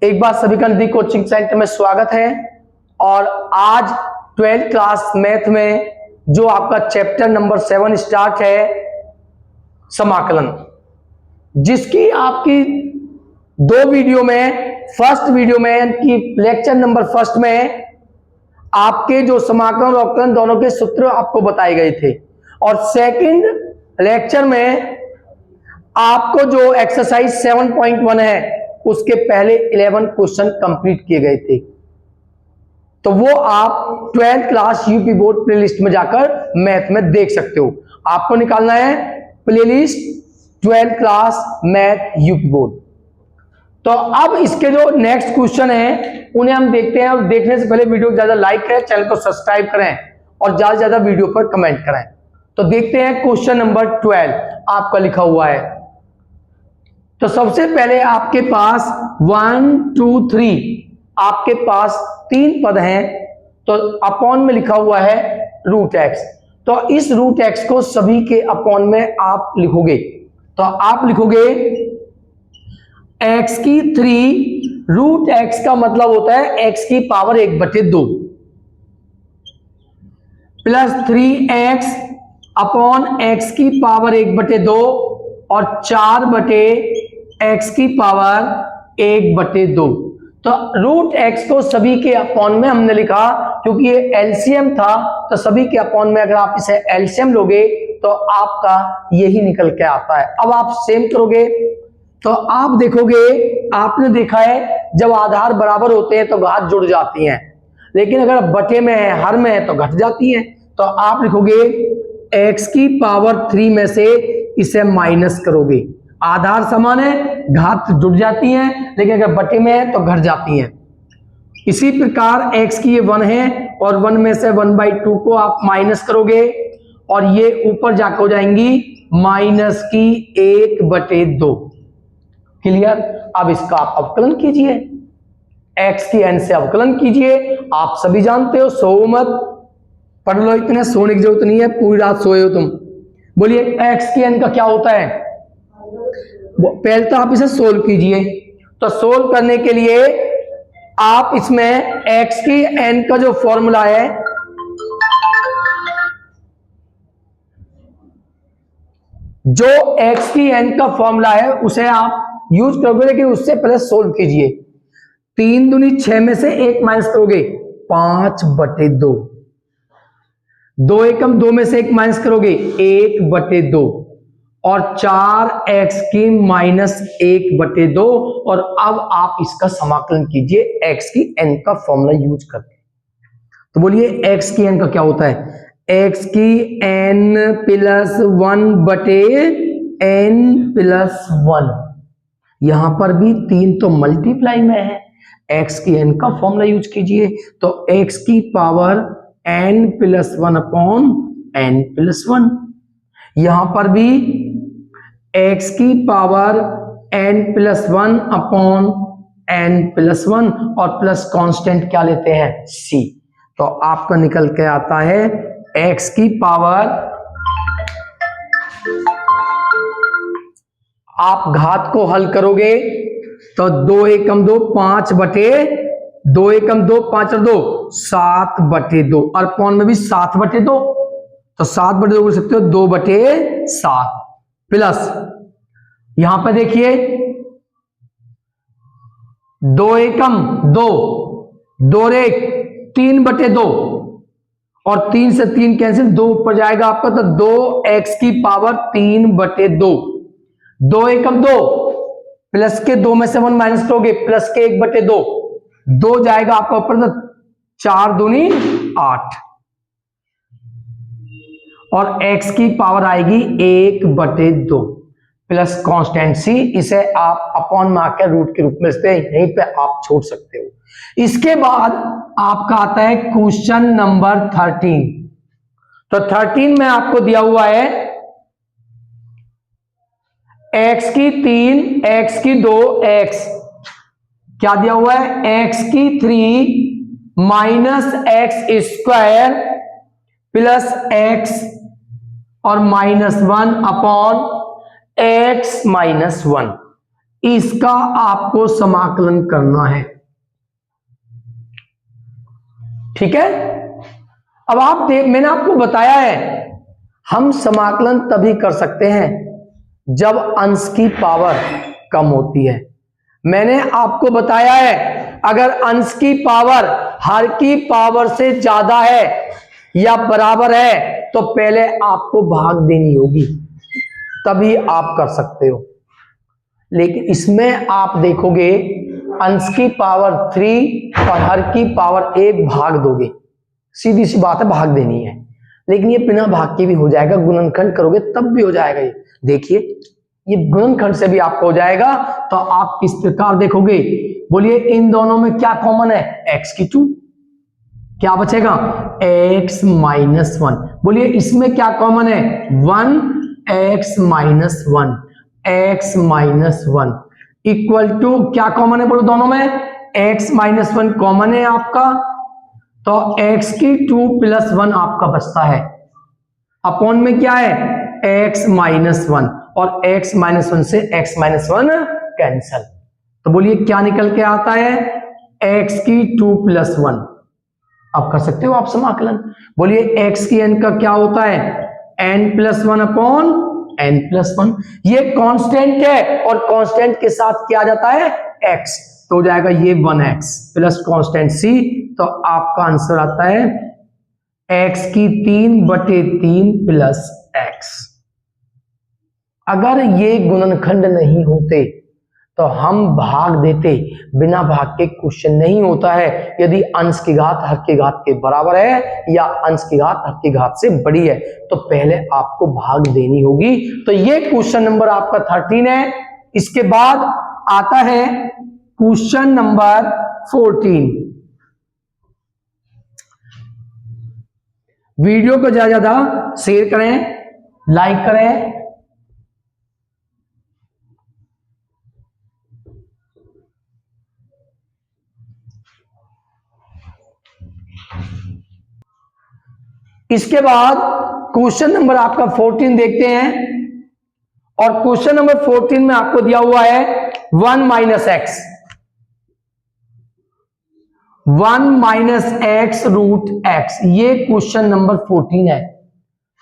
एक बार सभी का नदी कोचिंग सेंटर में स्वागत है। और आज 12th क्लास मैथ में जो आपका चैप्टर नंबर 7 स्टार्ट है समाकलन, जिसकी आपकी दो वीडियो में, फर्स्ट वीडियो में कि लेक्चर नंबर फर्स्ट में आपके जो समाकलन और अवकलन दोनों के सूत्र आपको बताए गए थे, और सेकंड लेक्चर में आपको जो एक्सरसाइज 7.1 है उसके पहले 11 क्वेश्चन कंप्लीट किए गए थे। तो वो आप 12th class UP board playlist में जाकर मैथ में देख सकते हो। आपको निकालना है playlist 12th class math UP board. तो अब इसके जो नेक्स्ट क्वेश्चन है उन्हें हम देखते हैं। और देखने से पहले वीडियो को ज्यादा लाइक करें, चैनल को सब्सक्राइब करें और ज्यादा से ज्यादा वीडियो पर कमेंट करें। तो देखते हैं क्वेश्चन नंबर 12 आपका लिखा हुआ है। तो सबसे पहले आपके पास 1 2 3 आपके पास 3 पद हैं। तो अपॉन में लिखा हुआ है रूट एक्स। तो इस रूट एक्स को सभी के अपॉन में आप लिखोगे। तो आप लिखोगे एक्स की 3 रूट एक्स का मतलब होता है एक्स की power 1/2 plus 3x upon x की पावर 1/2 और 4/x की पावर 1/2। तो रूट एक्स को सभी के अपॉन में हमने लिखा क्योंकि ये एलसीएम था। तो सभी के अपॉन में अगर आप इसे एलसीएम लोगे तो आपका यही निकल के आता है। अब आप सेम करोगे तो आप देखोगे, आपने देखा है जब आधार बराबर होते हैं तो घात जुड़ जाती हैं, लेकिन अगर बटे में है, हर में है तो घट जाती हैं। तो आप लिखोगे एक्स की पावर 3 में से इसे माइनस करोगे। आधार समान है, घात जुड़ जाती हैं, लेकिन अगर बटे में है तो घट जाती हैं। इसी प्रकार एक्स की ये 1 है और 1 में से 1/2 को आप माइनस करोगे और ये ऊपर जाकर हो जाएंगी माइनस की 1/2। क्लियर। अब इसका आप अवकलन कीजिए, एक्स की एन से अवकलन कीजिए। आप सभी जानते हो, सो मत पढ़ लो, इतने सोने की जरूरत नहीं है, पूरी रात सोए हो तुम। बोलिए एक्स की एन का क्या होता है। पहले तो आप इसे सोल्व कीजिए। तो सोल्व करने के लिए आप इसमें एक्स की एन का जो फॉर्मूला है, जो एक्स की एन का फॉर्मूला है उसे आप यूज करोगे, लेकिन उससे पहले सोल्व कीजिए। 3 दूनी 6 में से 1 माइनस करोगे 5/2। 2 एकम 2 में से 1 माइनस करोगे 1/2 और 4x की माइनस 1/2। और अब आप इसका समाकलन कीजिए एक्स की एन का फॉर्मूला यूज करके। तो बोलिए एक्स की एन का क्या होता है। एक्स की एन प्लस 1/n+1। यहां पर भी 3 तो मल्टीप्लाई में है, एक्स की एन का फॉर्मूला यूज कीजिए। तो एक्स की पावर n+1/n+1। यहां पर भी x की पावर n+1/n+1 और प्लस कांस्टेंट क्या लेते हैं, c। तो आपका निकल के आता है x की पावर, आप घात को हल करोगे तो 2 एकम 2 5/2 एकम 2 5 और 2 7/2 और पौन में भी 7/2। तो 7/2 बोल सकते हो 2/7 प्लस यहां पर देखिए 2 एकम 2 2 रेख 3/2 और 3 से 3 कैंसिल, 2 ऊपर जाएगा आपका। तो 2x की पावर 3/2। 2 एकम 2 प्लस के 2 में से 1 माइनस करोगे प्लस के 1/2। 2 जाएगा आपका ऊपर, तो 4 दूनी 8 और x की पावर आएगी 1/2 प्लस कांस्टेंट c। इसे आप अपॉन में आकर रूट के रूप में लिखते हैं, यहीं पे आप छोड़ सकते हो। इसके बाद आपका आता है क्वेश्चन नंबर 13। तो 13 में आपको दिया हुआ है x की 3 x की 2 x, क्या दिया हुआ है x की 3 माइनस x² प्लस x और -1 अपॉन x-1। इसका आपको समाकलन करना है। ठीक है, अब आप मैंने आपको बताया है हम समाकलन तभी कर सकते हैं जब अंश की पावर कम होती है। मैंने आपको बताया है अगर अंश की पावर हर की पावर से ज्यादा है या बराबर है तो पहले आपको भाग देनी होगी, तभी आप कर सकते हो। लेकिन इसमें आप देखोगे अंश की पावर 3 और हर की पावर 1 भाग दोगे, सीधी सी बात है, भाग देनी है। लेकिन ये बिना भाग के भी हो जाएगा, गुणनखंड करोगे तब भी हो जाएगा। ये देखिए, ये गुणनखंड से भी आपको हो जाएगा। तो आप किस प्रकार देखोगे, बोलिए इन दोनों में क्या कॉमन है, x की 2, क्या बचेगा x माइनस 1। बोलिए इसमें क्या कॉमन है 1 x minus 1, x minus 1 equal to क्या कॉमन है, बोलो दोनों में x माइनस 1 कॉमन है आपका, तो x की 2 प्लस 1 आपका बचता है। अपॉन में क्या है x माइनस 1 और x माइनस 1 से x माइनस 1 कैंसल। तो बोलिए क्या निकल के आता है x की 2 प्लस 1। आप कर सकते हो आप समाकलन। बोलिए x की n का क्या होता है n plus 1 upon n plus 1। ये कांस्टेंट है और कांस्टेंट के साथ क्या आ जाता है x, तो हो जाएगा ये 1x प्लस कांस्टेंट c। तो आपका आंसर आता है x की 3/3 प्लस x। अगर ये गुणनखंड नहीं होते तो हम भाग देते, बिना भाग के क्वेश्चन नहीं होता है यदि अंश की घात हर की घात के बराबर है या अंश की घात हर की घात से बड़ी है तो पहले आपको भाग देनी होगी। तो ये क्वेश्चन नंबर आपका 13 है। इसके बाद आता है क्वेश्चन नंबर 14। वीडियो को ज्यादा ज्यादा शेयर करें, लाइक करें। इसके बाद क्वेश्चन नंबर आपका 14 देखते हैं और क्वेश्चन नंबर 14 में आपको दिया हुआ है 1 minus x, 1 minus x root x. ये क्वेश्चन नंबर 14 है।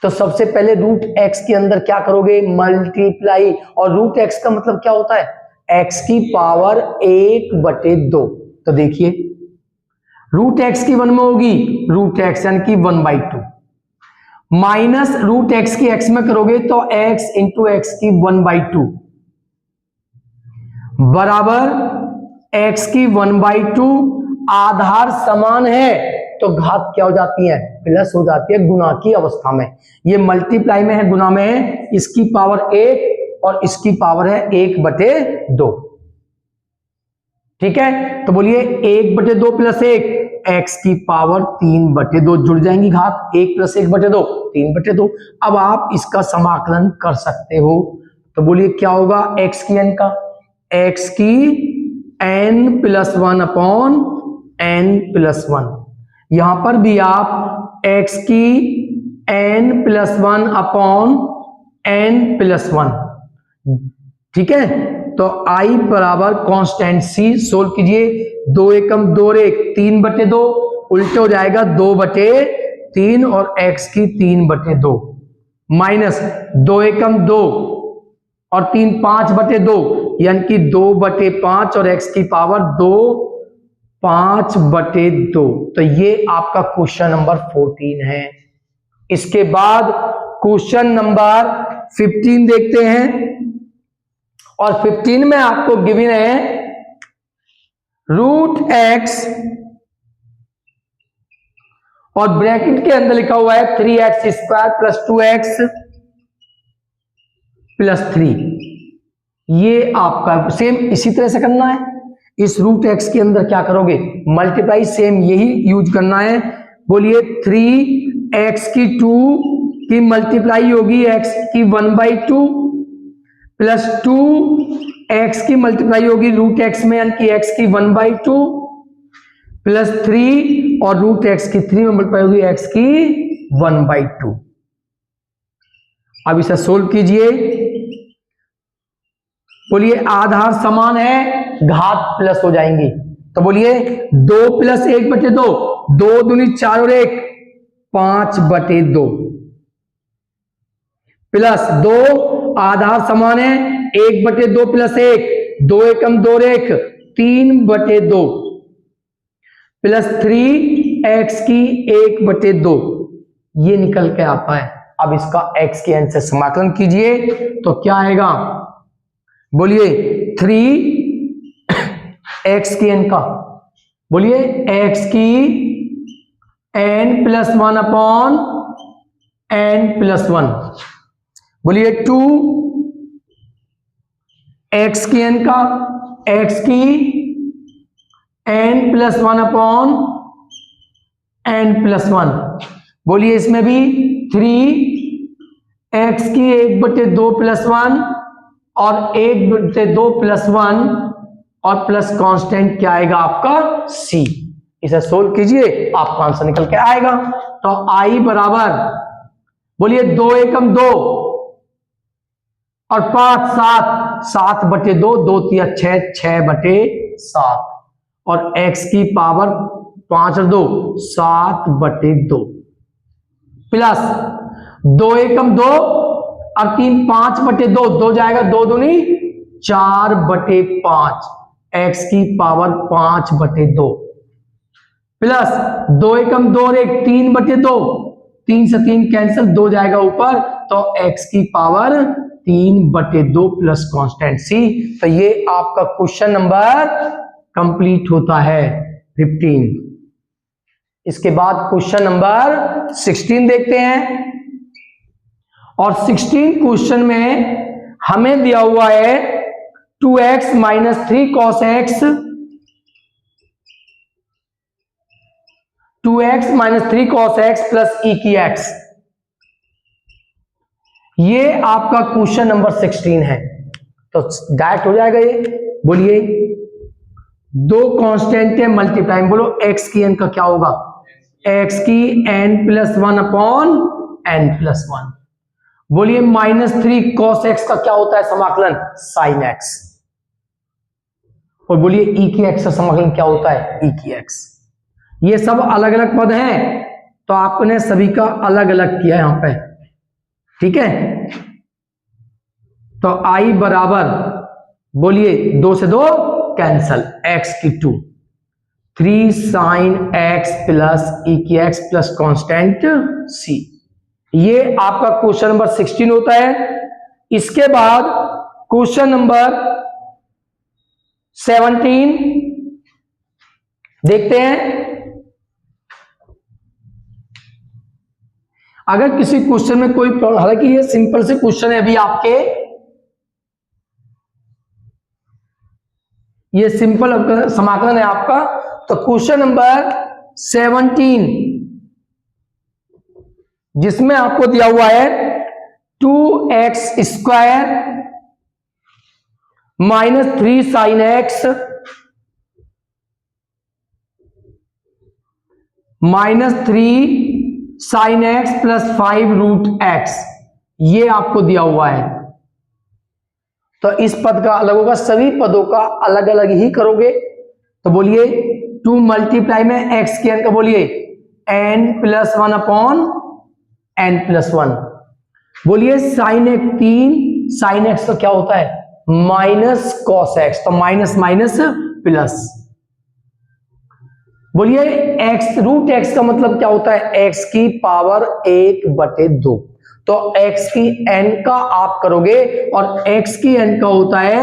तो सबसे पहले रूट एक्स के अंदर क्या करोगे मल्टीप्लाई, और रूट एक्स का मतलब क्या होता है एक्स की पावर 1/2। तो देखिए रूट एक्स की 1 में होगी रूट एक्स यानी कि 1/2 माइनस रूट एक्स की एक्स में करोगे तो x इंटू एक्स की 1/2 बराबर x की 1/2। आधार समान है तो घात क्या हो जाती है प्लस हो जाती है गुणा की अवस्था में। ये मल्टीप्लाई में है, गुणा में है। इसकी पावर 1 और इसकी पावर है 1/2। ठीक है, तो बोलिए 1/2 प्लस 1 x की पावर 3/2 जुड़ जाएंगी घात, 1 प्लस 1/2 3/2। अब आप इसका समाकलन कर सकते हो। तो बोलिए क्या होगा x की n का, x की n plus 1 upon n plus 1। यहां पर भी आप x की n plus 1 upon n plus 1। ठीक है, तो i बराबर कांस्टेंट c सोल्व कीजिए। 2 एकम 2 और 1 3/2 उल्टे हो जाएगा 2/3 और x की 3/2 माइनस 2 एकम 2 और 3 5/2 यानी कि 2/5 और x की पावर 2 5/2। तो ये आपका क्वेश्चन नंबर 14 है। इसके बाद क्वेश्चन नंबर 15 देखते हैं और 15 में आपको गिवन है रूट x और ब्रैकेट के अंदर लिखा हुआ है 3x² प्लस 2x प्लस 3। ये आपका सेम इसी तरह से करना है। इस रूट x के अंदर क्या करोगे मल्टीप्लाई, सेम यही यूज करना है। बोलिए 3x की 2 की मल्टीप्लाई होगी x की 1/2 प्लस 2x की मल्टीप्लाई होगी रूट x में यानी कि x की 1/2 प्लस 3 और रूट x की 3 में मल्टीप्लाई होगी x की 1/2। अब इसे सोल्व कीजिए। बोलिए आधार समान है, घात प्लस हो जाएंगी। तो बोलिए 2 + 1/2, 2 दूनी 4 और 1 5/2 प्लस 2 आधार समान है, 1/2 + 1 2 एकम 2 और 1 3/2 प्लस 3x की 1/2 ये निकल के आता है। अब इसका x के n से समाकलन कीजिए तो क्या आएगा? बोलिए 3x की n का, बोलिए x की n+1 अपॉन n+1, बोलिए 2x की n का, x की n+1 अपॉन n+1, बोलिए इसमें भी 3x की 1/2 + 1 और 1/2 + 1 और प्लस कांस्टेंट क्या आएगा आपका? c। इसे सोल्व कीजिए आपका आंसर निकल के आएगा। तो i बराबर, बोलिए 2 एकम 2 और 5 7 7/2 2 3 6 6/7 और x की पावर 5 और 2 7/2 प्लस 2 एकम 2 और 3 5/2 2 जाएगा 2 दूनी 4/5 x की पावर 5/2 प्लस 2 एकम 2 और 1 3/2 3 से 3 कैंसिल 2 जाएगा ऊपर तो x की पावर 3/2 प्लस कांस्टेंट c। तो ये आपका क्वेश्चन नंबर कंप्लीट होता है 15। इसके बाद क्वेश्चन नंबर 16 देखते हैं और 16 क्वेश्चन में हमें दिया हुआ है 2x - 3 cos x 2x - 3 cos x plus e की x। ये आपका क्वेश्चन नंबर 16 है। तो डायरेक्ट हो जाएगा ये। बोलिए दो कांस्टेंट है मल्टीप्लाई, बोलो x की n का क्या होगा? x की n+1 अपॉन n+1। बोलिए -3 cos x का क्या होता है समाकलन? sin x। और बोलिए e की x का समाकलन क्या होता है? e की x। ये सब अलग अलग पद हैं तो आपने सभी का अलग अलग किया यहां पे, ठीक है। तो i बराबर, बोलिए 2 से 2 कैंसल, x की 2 3 sin x प्लस e की x प्लस कांस्टेंट c। ये आपका क्वेश्चन नंबर 16 होता है। इसके बाद क्वेश्चन नंबर 17 देखते हैं। अगर किसी क्वेश्चन में कोई प्रॉब्लम, हालांकि ये सिंपल से क्वेश्चन है अभी आपके, ये सिंपल समाकलन है आपका। तो क्वेश्चन नंबर 17 जिसमें आपको दिया हुआ है 2x² - 3 sin x -3 sin x plus 5 √x, ये आपको दिया हुआ है। तो इस पद का अलग होगा, सभी पदों का अलग अलग ही करोगे। तो बोलिए 2 मल्टीप्लाई में x की n का, बोलिए n+1 अपॉन n+1। बोलिए sin x 3 sin x तो क्या होता है? माइनस cos x, तो माइनस माइनस प्लस। बोलिए x √x का मतलब क्या होता है? x की पावर 1/2। तो x की n का आप करोगे और x की n का होता है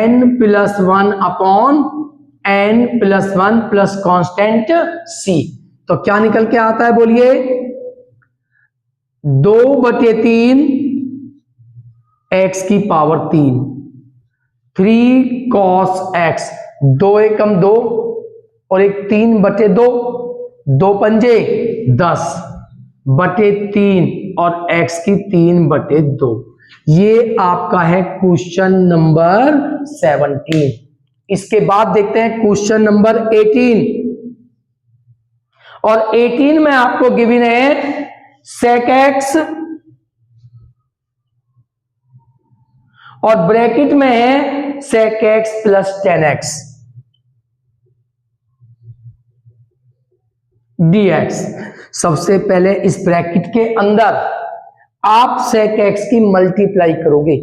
n+1 upon n+1 plus constant c। तो क्या निकल के आता है? बोलिए 2/3 x की पावर 3 3 cos x, 2 एकम 2 और एक 3/2 2 पंजे 10/3 और x की 3/2। ये आपका है क्वेश्चन नंबर 17। इसके बाद देखते हैं क्वेश्चन नंबर 18 और 18 में आपको गिवन है sec x और ब्रैकेट में है sec x plus 10x dx। सबसे पहले इस ब्रैकेट के अंदर आप sec x की मल्टीप्लाई करोगे,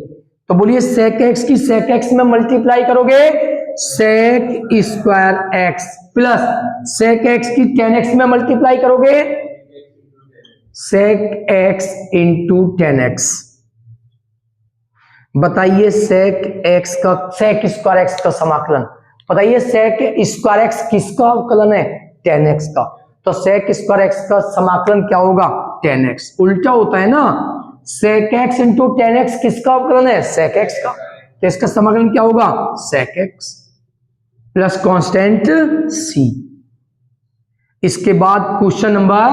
तो बोलिए sec x की sec x में मल्टीप्लाई करोगे sec square x plus sec x की 10x में मल्टीप्लाई करोगे sec x इंटू 10x। बताइए sec x का sec स्क्वायर x का समाकलन, बताइए sec स्क्वायर x किसका अवकलन है 10x का, तो sec स्क्वायर x का समाकलन क्या होगा 10x। उल्टा होता है ना, sec x इंटू 10x किसका अवकलन है sec x का, तो इसका समाकलन क्या होगा sec x plus constant c। इसके बाद क्वेश्चन नंबर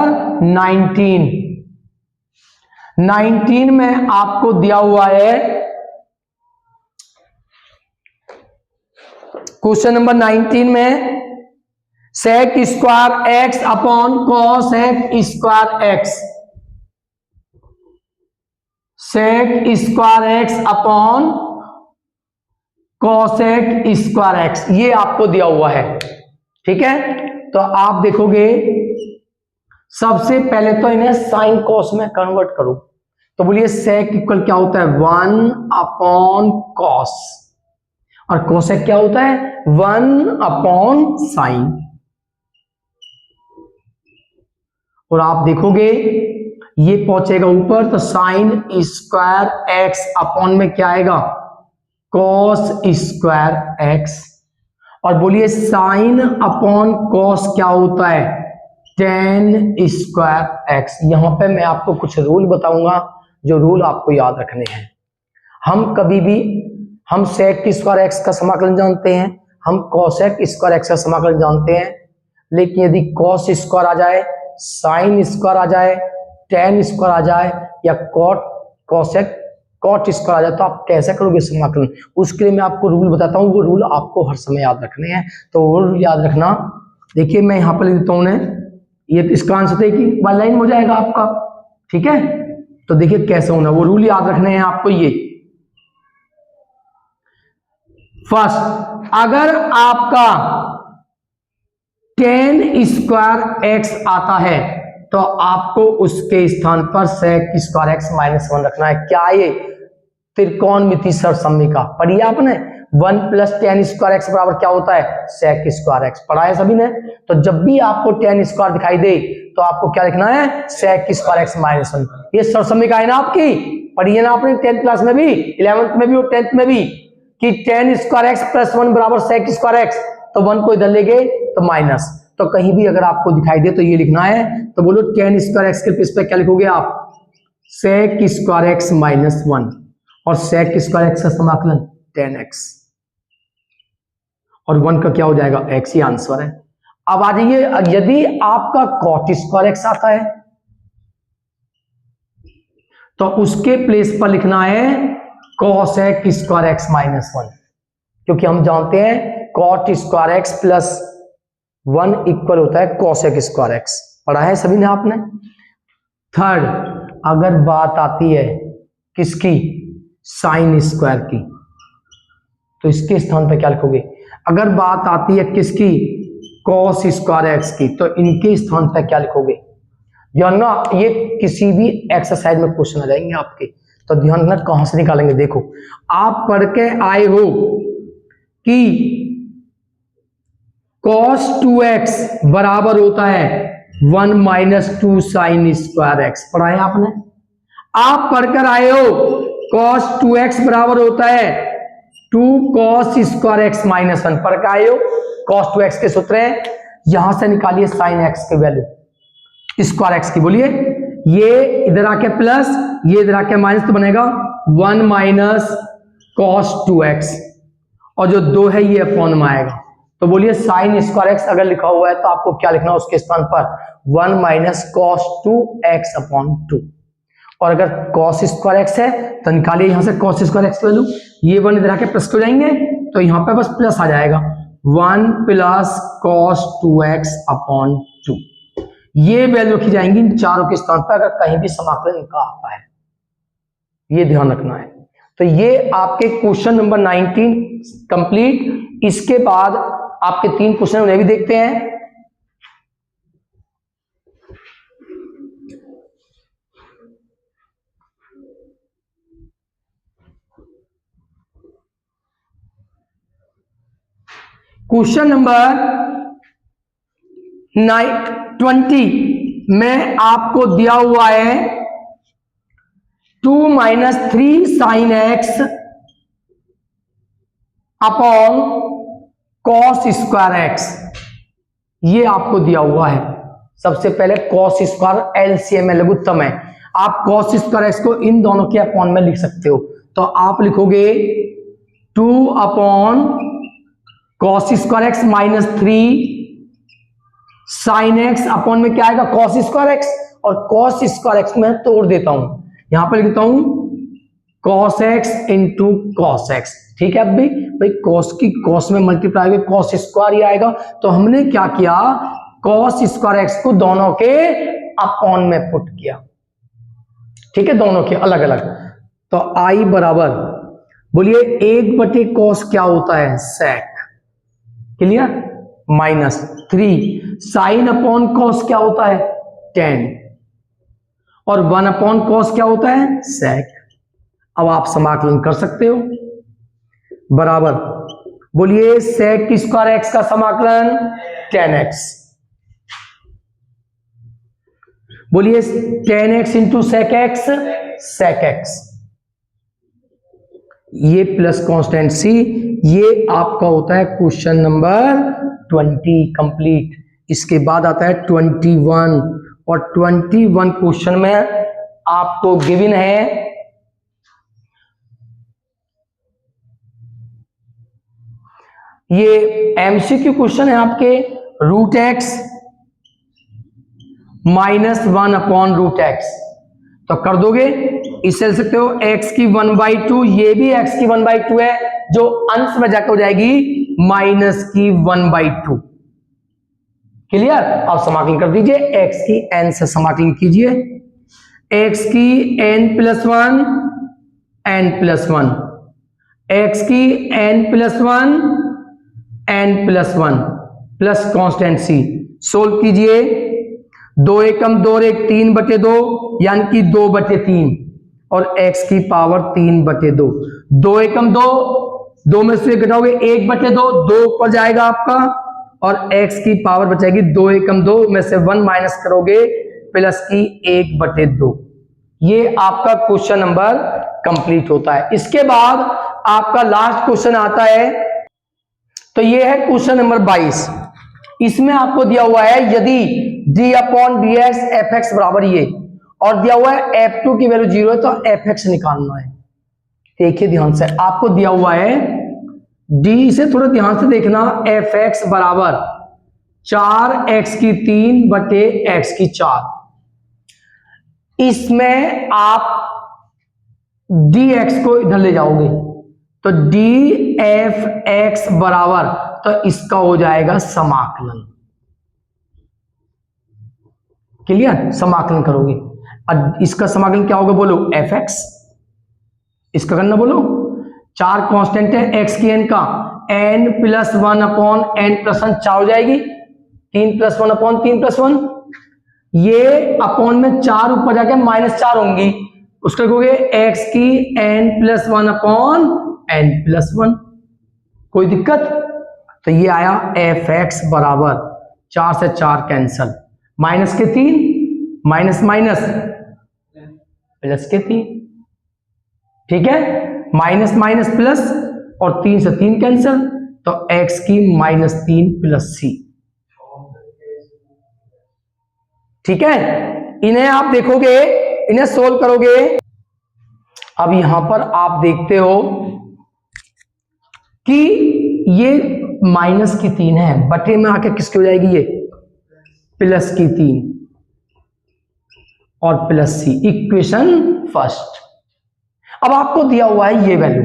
19 में आपको दिया हुआ है, क्वेश्चन नंबर 19 में sec square x upon cos square x, sec square x upon cos square x, ये आपको दिया हुआ है। ठीक है, तो आप देखोगे सबसे पहले तो इन्हें साइन कॉस में कन्वर्ट करो, तो बोलिए sec इक्वल क्या होता है 1 अपॉन कॉस, और कोसेक क्या होता है 1 अपॉन साइन। और आप देखोगे ये पहुंचेगा ऊपर, तो साइन स्क्वायर x अपॉन में क्या आएगा कॉस स्क्वायर x, और बोलिए साइन अपॉन कॉस क्या होता है टेन स्क्वायर x। यहां पे मैं आपको कुछ रूल बताऊंगा, जो रूल आपको याद रखने हैं। हम कभी भी हम sec स्क्वायर x का समाकलन जानते हैं, हम cosec स्क्वायर x का समाकलन जानते हैं, लेकिन यदि cos स्क्वायर आ जाए, sin स्क्वायर आ जाए, tan स्क्वायर आ जाए, या cosec cot स्क्वायर आ जाए, तो आप कैसे करोगे समाकलन, उसके लिए मैं आपको रूल बताता हूँ। वो रूल आपको हर समय याद रखने हैं, तो वो रूल याद रखना। देखिए मैं यहाँ पर लिख देता हूँ, ये इसका आंसर है कि 1 लाइन हो जाएगा आपका। ठीक है, तो देखिए कैसे होना, वो रूल याद रखने हैं आपको। ये फर्स्ट, अगर आपका tan स्क्वायर x आता है तो आपको उसके स्थान पर sec स्क्वायर x माइनस 1 रखना है। क्या ये त्रिकोणमिति सरसम्मिका पढ़ी आपने, 1 प्लस tan स्क्वायर x बराबर क्या होता है sec स्क्वायर x, पढ़ा है सभी ने। तो जब भी आपको tan स्क्वायर दिखाई दे तो आपको क्या लिखना है sec स्क्वायर x माइनस 1। ये सरसम्मिका है ना आपकी, पढ़ी है ना आपने 10th क्लास में भी, 11th में भी और 10th में भी, कि tan स्क्वायर x प्लस 1 बराबर sec स्क्वायर x, तो 1 को इधर ले गए तो माइनस, तो कहीं भी अगर आपको दिखाई दे तो ये लिखना है। तो बोलो tan स्क्वायर x के प्लेस पे क्या लिखोगे आप sec स्क्वायर x माइनस 1, और sec स्क्वायर x का समाकलन tan x, और 1 का क्या हो जाएगा x, ही आंसर है। अब आ जाइए, यदि आपका cot स्क्वायर x आता है तो उसके प्लेस पर लिखना है cosec स्क्वायर x माइनस 1, क्योंकि हम जानते हैं cot square x plus 1 equal होता है cosec स्क्वायर x, पढ़ा है सभी ने आपने। थर्ड, अगर बात आती है किसकी साइन स्क्वायर की, तो इसके स्थान पर क्या लिखोगे। अगर बात आती है किसकी cos स्क्वायर x की, तो इनके स्थान पर क्या लिखोगे। ध्यान ना, ये किसी भी एक्सरसाइज में क्वेश्चन आ जाएंगे आपके, तो ध्यान रखना कहां से निकालेंगे। देखो आप पढ़ के आए हो कि cos 2x बराबर होता है 1 माइनस 2 साइन स्क्वायर x, पढ़ा है आपने। आप पढ़कर आए हो cos 2x बराबर होता है 2 cos स्क्वायर x माइनस 1, पढ़ के आए हो। cos 2x के सूत्र है, यहां से निकालिए साइन x की वैल्यू स्क्वायर x की, बोलिए ये इधर आके प्लस, ये इधर आके माइनस, तो बनेगा 1 माइनस cos 2x, और जो 2 है ये अपॉन में आएगा। तो बोलिए साइन स्क्वायर x अगर लिखा हुआ है तो आपको क्या लिखना है उसके स्थान पर 1 माइनस cos 2x अपॉन 2, और अगर cos स्क्वायर x है तो निकालिए यहां से cos स्क्वायर x की वैल्यू, ये 1 इधर आके प्लस हो जाएंगे, तो यहां पे बस प्लस आ जाएगा 1 प्लस cos 2x अपॉन 2, ये वैल्यू रखी जाएंगी इन चारों के स्थान पर अगर कहीं भी समाकलन इनका आता है, ये ध्यान रखना है। तो ये आपके क्वेश्चन नंबर 19 कंप्लीट। इसके बाद आपके 3 क्वेश्चन उन्हें भी देखते हैं। क्वेश्चन नंबर 20 में आपको दिया हुआ है 2 - 3 sin x upon cos square x, ये आपको दिया हुआ है। सबसे पहले cos स्क्वायर एलसीएम है, लघुत्तम है। आप cos स्क्वायर x को इन दोनों के अपॉन में लिख सकते हो। तो आप लिखोगे 2 upon cos square x minus 3 sin x upon में क्या आएगा cos स्क्वायर x, और cos स्क्वायर x में तोड़ देता हूं, यहां पर लिखता हूं cos x into cos x। ठीक है, अब भी भाई cos की cos में मल्टीप्लाई होगा cos स्क्वायर ही आएगा। तो हमने क्या किया, cos स्क्वायर x को दोनों के अपॉन में पुट किया। ठीक है, दोनों के अलग अलग। तो I बराबर बोलिए 1/cos क्या होता है sec, clear, minus 3 sine upon cos क्या होता है tan, और 1/cos क्या होता है sec। अब आप समाकलन कर सकते हो, बराबर बोलिए sec स्क्वायर x का समाकलन tan x, बोलिए tan x into sec x sec x, ये प्लस कांस्टेंट c, ये आपका होता है क्वेश्चन नंबर 20 कंप्लीट। इसके बाद आता है 21, और 21 क्वेश्चन में आपको गिवन है ये एमसीक्यू क्वेश्चन है आपके, √x -1 अपॉन √x। तो कर दोगे, इससे लिख सकते हो x की 1/2, ये भी x की 1/2 है, जो अंश में जाकर हो जाएगी माइनस की 1/2। क्लियर, अब समाकलन कर दीजिए, x की n से समाकलन कीजिए, x की n+1 n+1, x की n+1 n+1 plus constant c, solve कीजिए, 2 एकम 2 एक 3/2 यानी कि 2/3, और x की पावर 3/2, 2 एकम 2, 2 में से घटाओगे 1/2, 2 ऊपर जाएगा आपका, और x की पावर बचेगी 2 एकम 2 में से 1 माइनस करोगे प्लस की 1/2। ये आपका क्वेश्चन नंबर कंप्लीट होता है। इसके बाद आपका लास्ट क्वेश्चन आता है, तो ये है क्वेश्चन नंबर 22। इसमें आपको दिया हुआ है यदि d/dx fx बराबर ये, और दिया हुआ है f2 की वैल्यू 0 है, तो fx निकालना है। देखिए ध्यान से, आपको दिया हुआ है d से थोड़ा ध्यान से देखना, fx बराबर 4x की 3 बटे x की 4। इसमें आप dx को इधर ले जाओगे तो dfx बराबर, तो इसका हो जाएगा समाकलन। क्लियर, समाकलन करोगे, अब इसका समाकलन क्या होगा बोलो fx, इसका करना बोलो, 4 कांस्टेंट है x की n का, n+1 अपॉन n+1 4 हो जाएगी, 3+1 अपॉन 3+1, ये अपॉन में 4 ऊपर जाके -4 होंगी, उसका लिखोगे x की n+1 अपॉन n+1। कोई दिक्कत, तो ये आया fx बराबर 4 से 4 कैंसल, माइनस के 3 माइनस माइनस प्लस के 3, ठीक है, माइनस माइनस प्लस, और 3 से 3 कैंसल, तो x की -3 प्लस c। ठीक है, इन्हें आप देखोगे, इन्हें सोल्व करोगे। अब यहां पर आप देखते हो कि ये माइनस की 3 है, बटे में आके किसकी हो जाएगी, ये प्लस की 3 और प्लस सी, इक्वेशन फर्स्ट। अब आपको दिया हुआ है ये वैल्यू,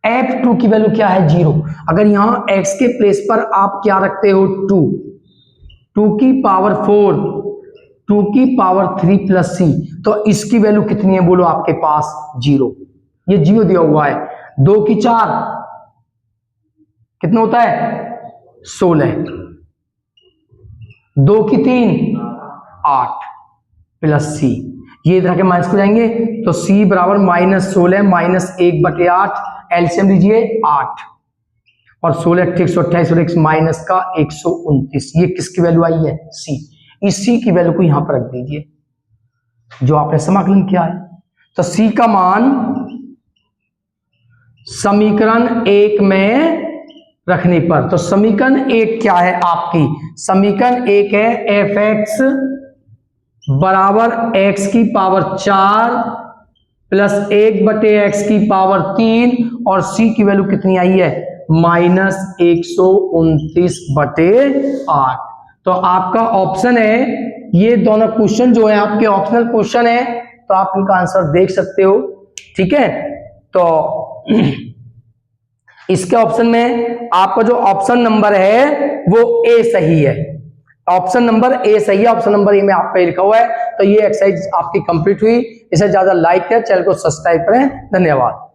f2 की वैल्यू क्या है 0। अगर यहां x के प्लेस पर आप क्या रखते हो 2 की पावर 4, 2 की पावर 3 प्लस c, तो इसकी वैल्यू कितनी है बोलो आपके पास 0। ये 0 दिया हुआ है। 2 की 4 कितना होता है 16, 2 की 3 8 प्लस सी, ये इधर के माइनस को जाएंगे तो सी बराबर -16 -1/8, एलसीएम लीजिए 8 और 16 128 और x माइनस का 129, ये किसकी वैल्यू आई है सी। इसी की वैल्यू को यहां पर रख दीजिए जो आपने समाकलन किया है। तो सी का मान समीकरण 1 में रखने पर, तो समीकरण 1 क्या है आपकी, समीकरण 1 है f(x) बराबर x की पावर 4 प्लस 1/x की पावर 3 और c की वैल्यू कितनी आई है -129/8। तो आपका ऑप्शन है, ये दोनों क्वेश्चन जो है आपके ऑप्शनल क्वेश्चन है, तो आप इनका आंसर देख सकते हो। ठीक है, तो इसके ऑप्शन में आपका जो ऑप्शन नंबर है वो ए सही है, ऑप्शन नंबर ए सही है, ऑप्शन नंबर ए में आप पे लिखा हुआ है। तो ये एक्सरसाइज आपकी कंप्लीट हुई। इसे ज्यादा लाइक करें, चैनल को सब्सक्राइब करें। धन्यवाद।